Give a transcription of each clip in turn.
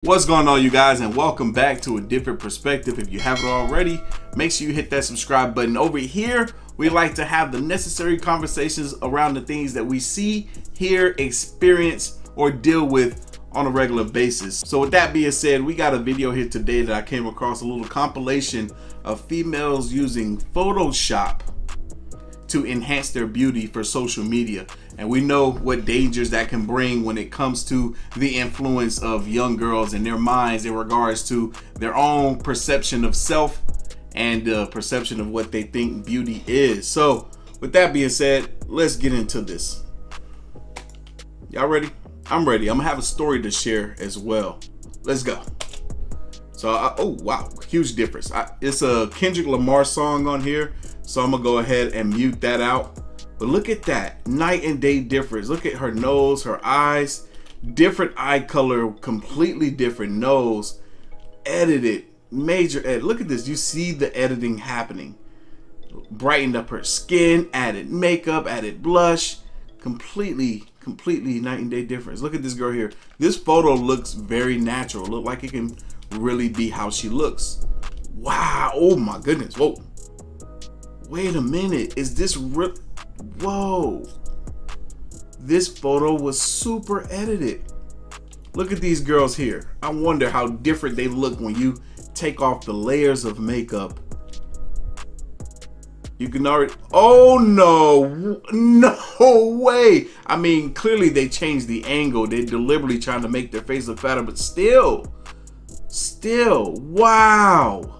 What's going on, you guys, and welcome back to A Different Perspective. If you haven't already, make sure you hit that subscribe button. Over here, we like to have the necessary conversations around the things that we see, hear, experience, or deal with on a regular basis. So with that being said, we got a video here today that I came across, a little compilation of females using Photoshop to enhance their beauty for social media. And we know what dangers that can bring when it comes to the influence of young girls and their minds in regards to their own perception of self and perception of what they think beauty is. So with that being said, let's get into this. Y'all ready? I'm ready. I'm gonna have a story to share as well. Let's go. So, oh wow, huge difference. It's a Kendrick Lamar song on here, so I'm gonna go ahead and mute that out. But look at that, night and day difference. Look at her nose, her eyes, different eye color, completely different nose, edited, major edit. Look at this, you see the editing happening. Brightened up her skin, added makeup, added blush, completely night and day difference. Look at this girl here. This photo looks very natural. Look like it can really be how she looks. Wow, oh my goodness, whoa. Wait a minute, is this real? Whoa, this photo was super edited. Look at these girls here. I wonder how different they look when you take off the layers of makeup. You can already, oh no way. I mean, clearly they changed the angle. They're deliberately trying to make their face look fatter, but still, wow.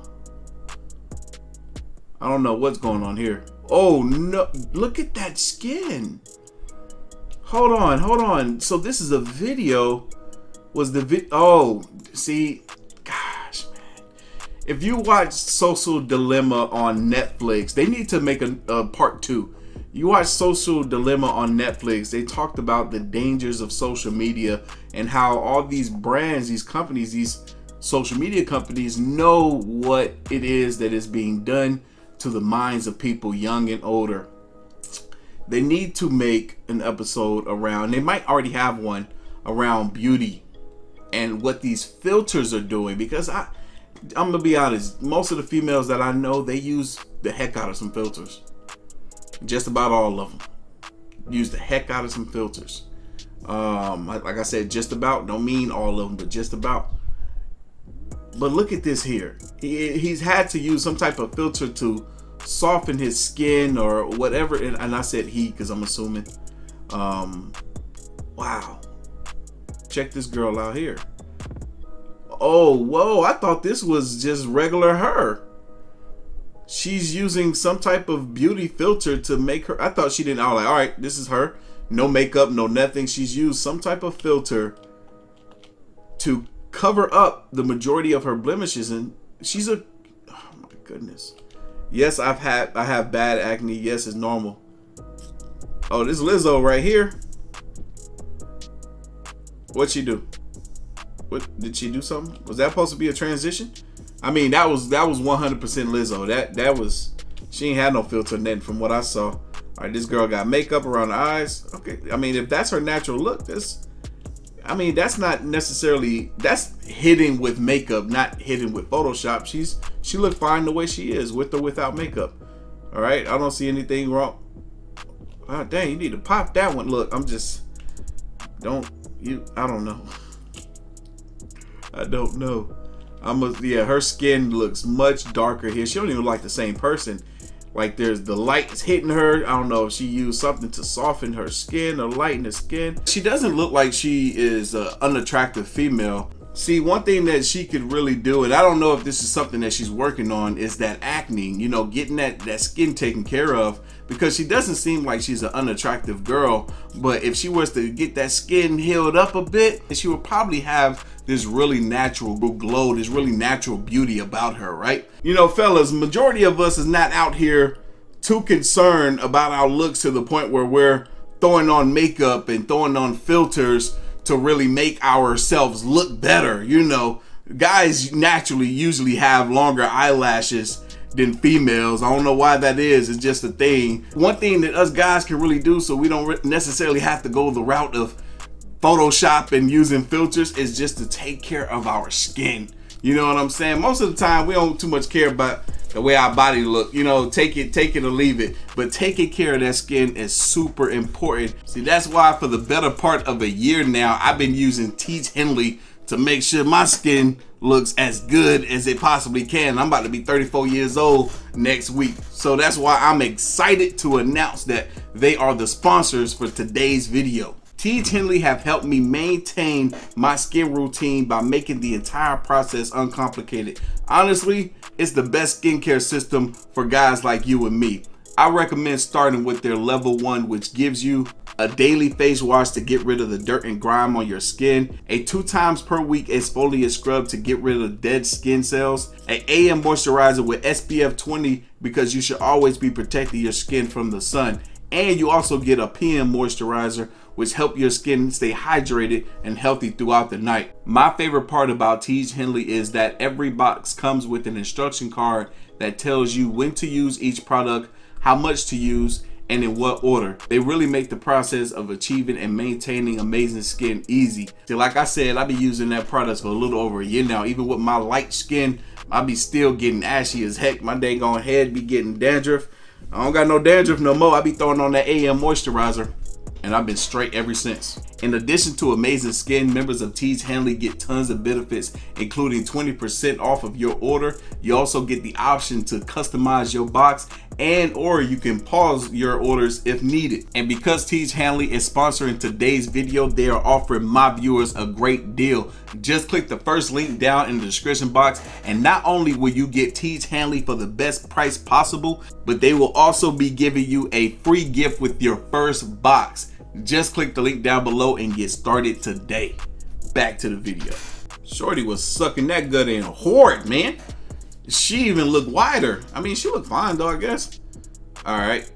I don't know what's going on here. Oh no, look at that skin. Hold on. So this is a video. Was the oh, see, gosh, man. If you watch Social Dilemma on Netflix, they need to make a part 2. You watch Social Dilemma on Netflix, they talked about the dangers of social media and how all these brands, these companies, these social media companies know what it is that is being done to the minds of people young and older. They need to make an episode around, they might already have one, around beauty and what these filters are doing, because I'm gonna be honest, most of the females that I know, they use the heck out of some filters. Just about all of them use the heck out of some filters. Like I said, just about, don't mean all of them, but just about. But look at this here. He's had to use some type of filter to soften his skin or whatever. And I said he because I'm assuming. Wow. Check this girl out here. Oh, whoa. I thought this was just regular her. She's using some type of beauty filter to make her. I thought she didn't. I was like, all right, this is her. No makeup, no nothing. She's used some type of filter to cover up the majority of her blemishes, and she's a, oh my goodness. Yes, I have bad acne. Yes, it's normal. Oh, this Lizzo right here. What'd she do? What did she do? Something? Was that supposed to be a transition? I mean, that was 100% Lizzo. That was, she ain't had no filter nothing from what I saw. All right, this girl got makeup around the eyes. Okay, I mean, if that's her natural look, I mean, that's not necessarily, that's hidden with makeup, not hidden with Photoshop. She looked fine the way she is, with or without makeup. All right, I don't see anything wrong. Oh, dang, you need to pop that one. Look, I don't know. I don't know. Yeah, her skin looks much darker here. She don't even look like the same person. Like there's the light is hitting her. I don't know if she used something to soften her skin or lighten the skin. She doesn't look like she is an unattractive female. See, one thing that she could really do, and I don't know if this is something that she's working on, is that acne, you know, getting that skin taken care of, because she doesn't seem like she's an unattractive girl. But if she was to get that skin healed up a bit, she would probably have this really natural glow, this really natural beauty about her, right? You know, fellas, majority of us is not out here too concerned about our looks to the point where we're throwing on makeup and throwing on filters to really make ourselves look better. You know, guys naturally usually have longer eyelashes than females. I don't know why that is. It's just a thing. One thing that us guys can really do, so we don't necessarily have to go the route of Photoshop and using filters is just to take care of our skin. You know what I'm saying? Most of the time we don't too much care about the way our body look. You know, take it or leave it. But taking care of that skin is super important. See, that's why for the better part of a year now, I've been using Teach Henley to make sure my skin looks as good as it possibly can. I'm about to be 34 years old next week. So that's why I'm excited to announce that they are the sponsors for today's video. Teach Henley have helped me maintain my skin routine by making the entire process uncomplicated. Honestly, it's the best skincare system for guys like you and me. I recommend starting with their level 1, which gives you a daily face wash to get rid of the dirt and grime on your skin, a 2 times per week exfoliate scrub to get rid of dead skin cells, an AM moisturizer with SPF 20 because you should always be protecting your skin from the sun, and you also get a PM moisturizer which help your skin stay hydrated and healthy throughout the night. My favorite part about Teach Henley is that every box comes with an instruction card that tells you when to use each product, how much to use, and in what order. They really make the process of achieving and maintaining amazing skin easy. See, like I said, I've been using that product for a little over a year now. Even with my light skin, I be still getting ashy as heck. My dang on head be getting dandruff. I don't got no dandruff no more. I be throwing on that AM moisturizer, and I've been straight ever since. In addition to amazing skin, members of Teach Henley get tons of benefits, including 20% off of your order. You also get the option to customize your box, and or you can pause your orders if needed. And because Teach Henley is sponsoring today's video, they are offering my viewers a great deal. Just click the first link down in the description box, and not only will you get Teach Henley for the best price possible, but they will also be giving you a free gift with your first box. Just click the link down below and get started today. Back to the video. Shorty was sucking that gut in hard, man. She even looked wider. I mean, she looked fine though, I guess. All right.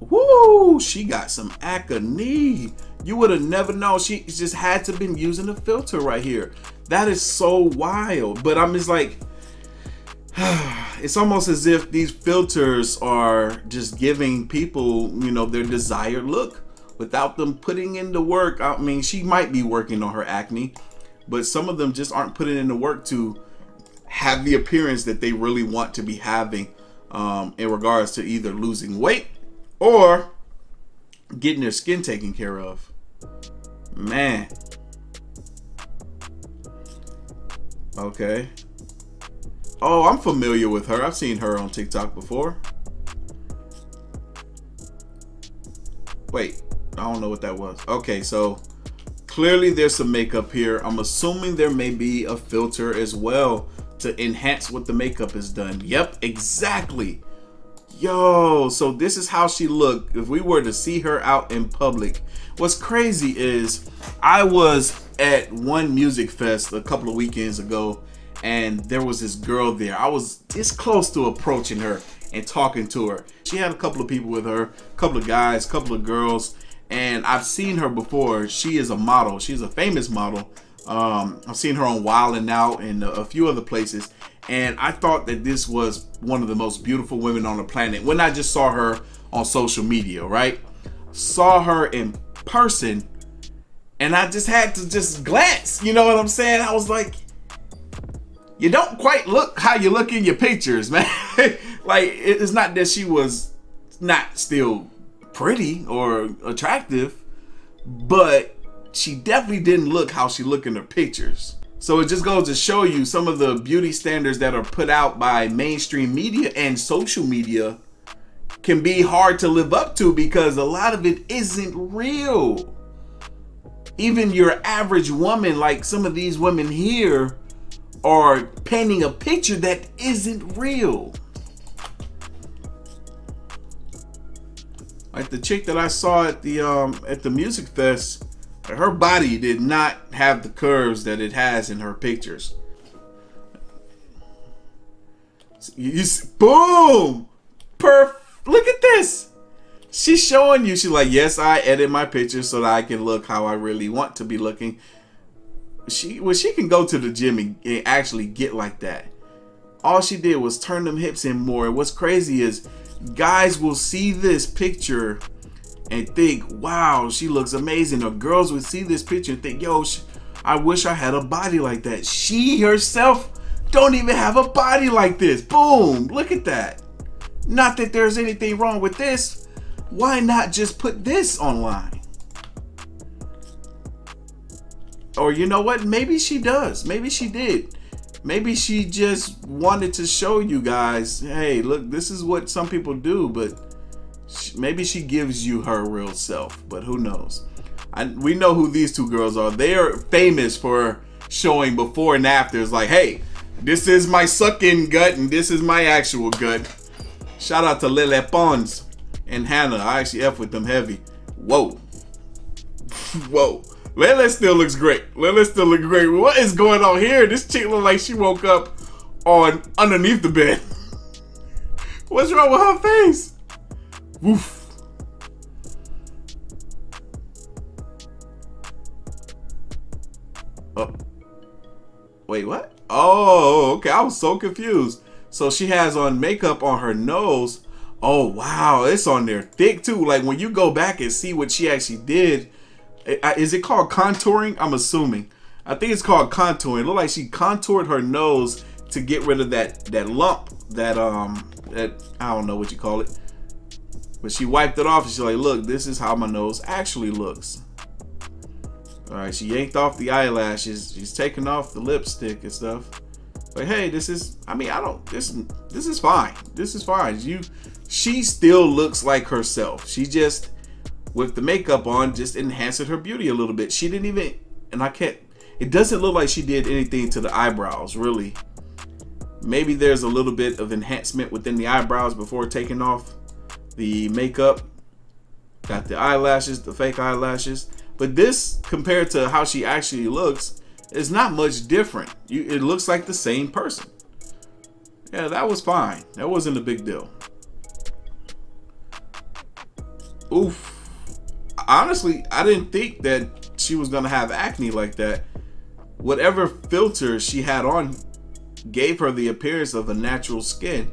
Woo, she got some acne. You would have never known. She just had to been using a filter right here. That is so wild. But I'm just like, it's almost as if these filters are just giving people, you know, their desired look without them putting in the work. I mean, she might be working on her acne, but some of them just aren't putting in the work to have the appearance that they really want to be having in regards to either losing weight or getting their skin taken care of. Man. Okay. Oh, I'm familiar with her. I've seen her on TikTok before. Wait, I don't know what that was. Okay, so clearly there's some makeup here. I'm assuming there may be a filter as well to enhance what the makeup is done. Yep, exactly. Yo, so this is how she looked if we were to see her out in public. What's crazy is I was at one music fest a couple of weekends ago, and there was this girl there. I was this close to approaching her and talking to her. She had a couple of people with her, a couple of guys, a couple of girls, and I've seen her before. She is a model. She's a famous model. I've seen her on Wild 'N Out and a few other places, and I thought that this was one of the most beautiful women on the planet when I just saw her on social media, right? Saw her in person, and I just had to just glance, you know what I'm saying? I was like, you don't quite look how you look in your pictures, man. Like, it's not that she was not still pretty or attractive, but she definitely didn't look how she looked in her pictures. So it just goes to show you some of the beauty standards that are put out by mainstream media and social media can be hard to live up to because a lot of it isn't real. Even your average woman, like some of these women here, are painting a picture that isn't real. Like the chick that I saw at the music fest, her body did not have the curves that it has in her pictures. Boom! Look at this. She's showing you. She's like, yes, I edit my pictures so that I can look how I really want to be looking. She can go to the gym and actually get like that. All she did was turn them hips in more. And what's crazy is guys will see this picture and think, wow, she looks amazing. Or girls would see this picture and think, yo, I wish I had a body like that. She herself don't even have a body like this. Boom, look at that. Not that there's anything wrong with this. Why not just put this online? Or you know what? Maybe she does. Maybe she did. Maybe she just wanted to show you guys, hey, look, this is what some people do, but maybe she gives you her real self, but who knows? We know who these two girls are. They are famous for showing before and afters, like, hey, this is my sucking gut and this is my actual gut. Shout out to Lele Pons and Hannah. I actually F with them heavy. Whoa. Whoa. Lele still looks great. Lele still looks great. What is going on here? This chick look like she woke up on underneath the bed. What's wrong with her face? Woof. Oh. Wait, what? Oh, okay. I was so confused. So she has on makeup on her nose. Oh, wow. It's on there thick, too. Like, when you go back and see what she actually did, is it called contouring? I'm assuming. I think it's called contouring. It looked like she contoured her nose to get rid of that lump, that I don't know what you call it. But she wiped it off and she's like, look, this is how my nose actually looks. All right, she yanked off the eyelashes. She's taking off the lipstick and stuff. But hey, this is fine. This is fine. She still looks like herself. She just, with the makeup on, just enhanced her beauty a little bit. She didn't even, and it doesn't look like she did anything to the eyebrows, really. Maybe there's a little bit of enhancement within the eyebrows before taking off the makeup. Got the eyelashes, the fake eyelashes. But this, compared to how she actually looks, is not much different. It looks like the same person. Yeah, that was fine. That wasn't a big deal. Oof. Honestly, I didn't think that she was gonna have acne like that. Whatever filter she had on gave her the appearance of a natural skin.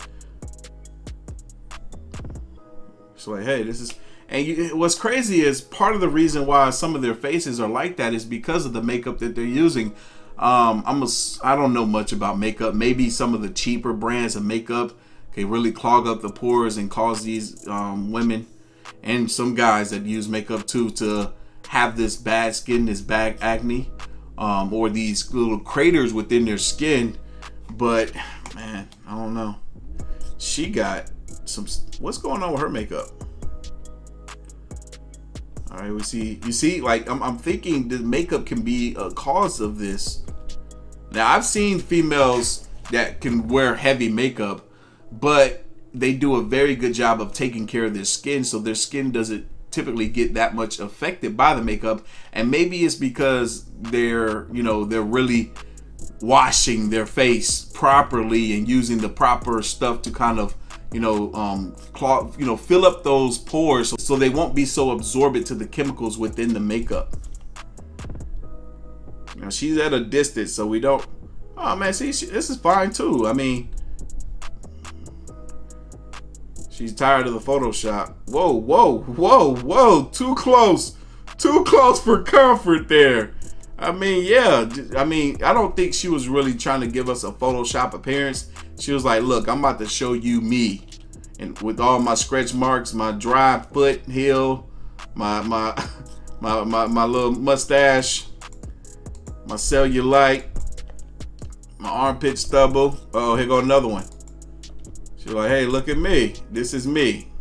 She's like, hey, this is... And what's crazy is part of the reason why some of their faces are like that is because of the makeup that they're using. I don't know much about makeup. Maybe some of the cheaper brands of makeup can really clog up the pores and cause these women and some guys that use makeup too to have this bad skin, this bad acne, or these little craters within their skin. But man, I don't know. She got some... What's going on with her makeup? All right, you see, like, I'm thinking the makeup can be a cause of this. Now, I've seen females that can wear heavy makeup, but they do a very good job of taking care of their skin, so their skin doesn't typically get that much affected by the makeup. And maybe it's because they're really washing their face properly and using the proper stuff to kind of fill up those pores so they won't be so absorbent to the chemicals within the makeup. Now she's at a distance, so we don't... Oh man, see, this is fine too. I mean, she's tired of the Photoshop. Whoa, whoa, whoa, whoa! Too close for comfort there. I mean, yeah. I mean, I don't think she was really trying to give us a Photoshop appearance. She was like, look, I'm about to show you me. And with all my stretch marks, my dry foot heel, my little mustache, my cellulite, my armpit stubble. Oh, here go another one. She's like, hey, look at me. This is me.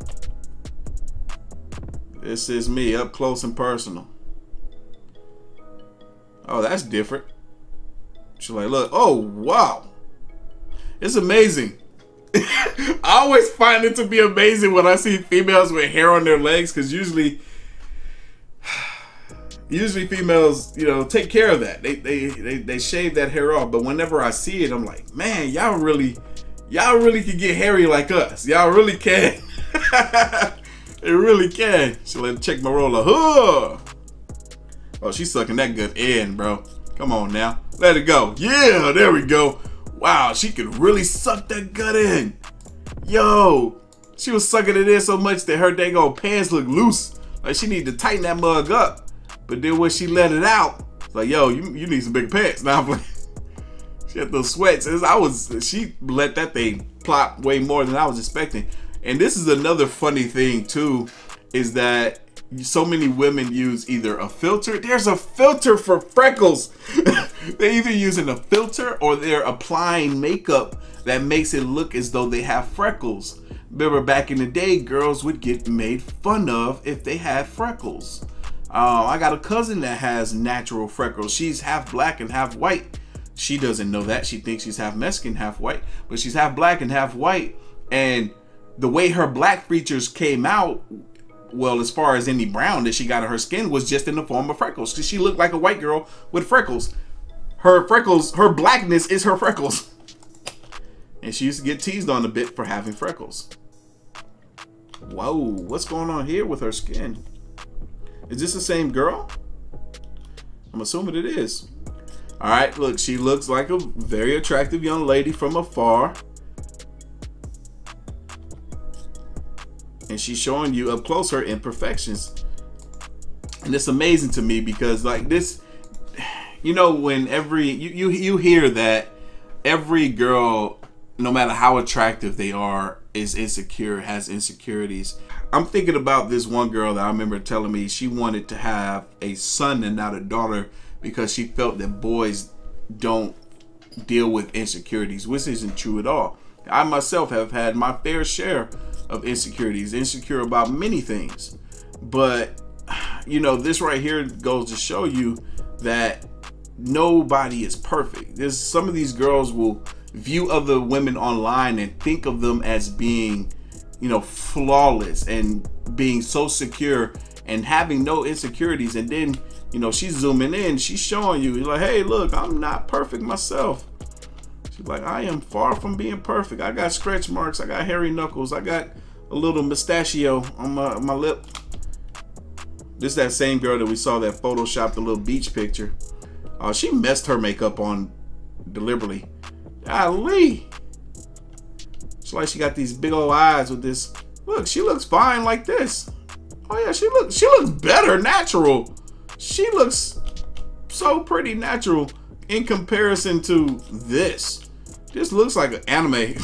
This is me, up close and personal. Oh, that's different. She's like, look, oh, wow. It's amazing. I always find it to be amazing when I see females with hair on their legs, because usually females, take care of that. They shave that hair off. But whenever I see it, I'm like, man, y'all really can get hairy like us. Y'all really can. They really can. So let's check my roller. Oh, she's sucking that gut in, bro. Come on now. Let it go. Yeah, there we go. Wow, she could really suck that gut in. Yo, she was sucking it in so much that her dang old pants look loose. Like, she need to tighten that mug up. But then when she let it out, it's like, yo, you need some bigger pants. Now I'm like, she had those sweats. She let that thing plop way more than I was expecting. And this is another funny thing too, is that so many women use either a filter. There's a filter for freckles. They're either using a filter or they're applying makeup that makes it look as though they have freckles. Remember back in the day, girls would get made fun of if they had freckles. I got a cousin that has natural freckles. She's half black and half white. She doesn't know that. She thinks she's half Mexican, half white, but she's half black and half white. And the way her black features came out, well, as far as any brown that she got on her skin, was just in the form of freckles. Because she looked like a white girl with freckles. Her freckles, her blackness is her freckles. And she used to get teased on a bit for having freckles. Whoa, what's going on here with her skin? Is this the same girl? I'm assuming it is. All right, look, she looks like a very attractive young lady from afar. And she's showing you up close her imperfections. And it's amazing to me because, like, this, you know, when you hear that every girl, no matter how attractive they are, is insecure, has insecurities. I'm thinking about this one girl that I remember telling me she wanted to have a son and not a daughter because she felt that boys don't deal with insecurities, which isn't true at all. I myself have had my fair share of insecurities, insecure about many things. But, you know, this right here goes to show you that nobody is perfect. There's some of these girls will view other women online and think of them as being, you know, flawless and being so secure and having no insecurities. And then, you know, she's zooming in, she's showing you, like, hey, look, I'm not perfect myself. She's like, I am far from being perfect. I got stretch marks, I got hairy knuckles, I got a little mustachio on my lip. This is that same girl that we saw that photoshopped the little beach picture. She messed her makeup on deliberately. Golly. It's like she got these big old eyes with this. Look, she looks fine like this. Oh yeah, she looks better natural. She looks so pretty natural in comparison to this. This looks like an anime.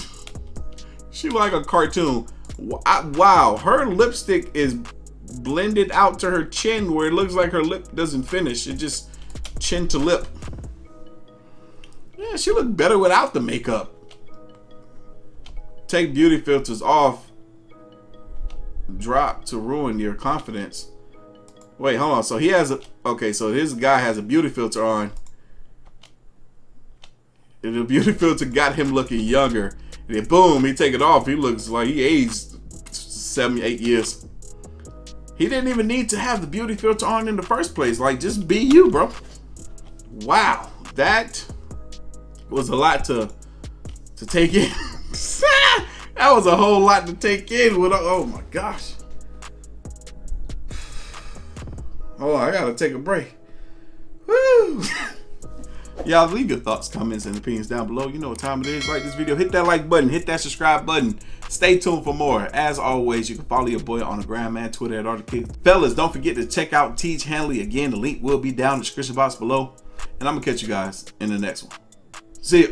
She like a cartoon. Wow, her lipstick is blended out to her chin where it looks like her lip doesn't finish. It just chin to lip. Yeah, she looked better without the makeup. Take beauty filters off. Drop to ruin your confidence. Wait, hold on. So he has a, okay, so this guy has a beauty filter on. And the beauty filter got him looking younger. And then boom, he take it off. He looks like he aged 7, 8 years. He didn't even need to have the beauty filter on in the first place. Like, just be you, bro. Wow, that was a lot to take in. That was a whole lot to take in. With, oh my gosh. Hold on, I gotta take a break. Woo! Y'all leave your thoughts, comments, and opinions down below. You know what time it is. Like this video, hit that like button, hit that subscribe button. Stay tuned for more. As always, you can follow your boy on the gram and Twitter at Artofkickz. Fellas, don't forget to check out Teach Hanley. Again, the link will be down in the description box below. And I'm gonna catch you guys in the next one. See ya.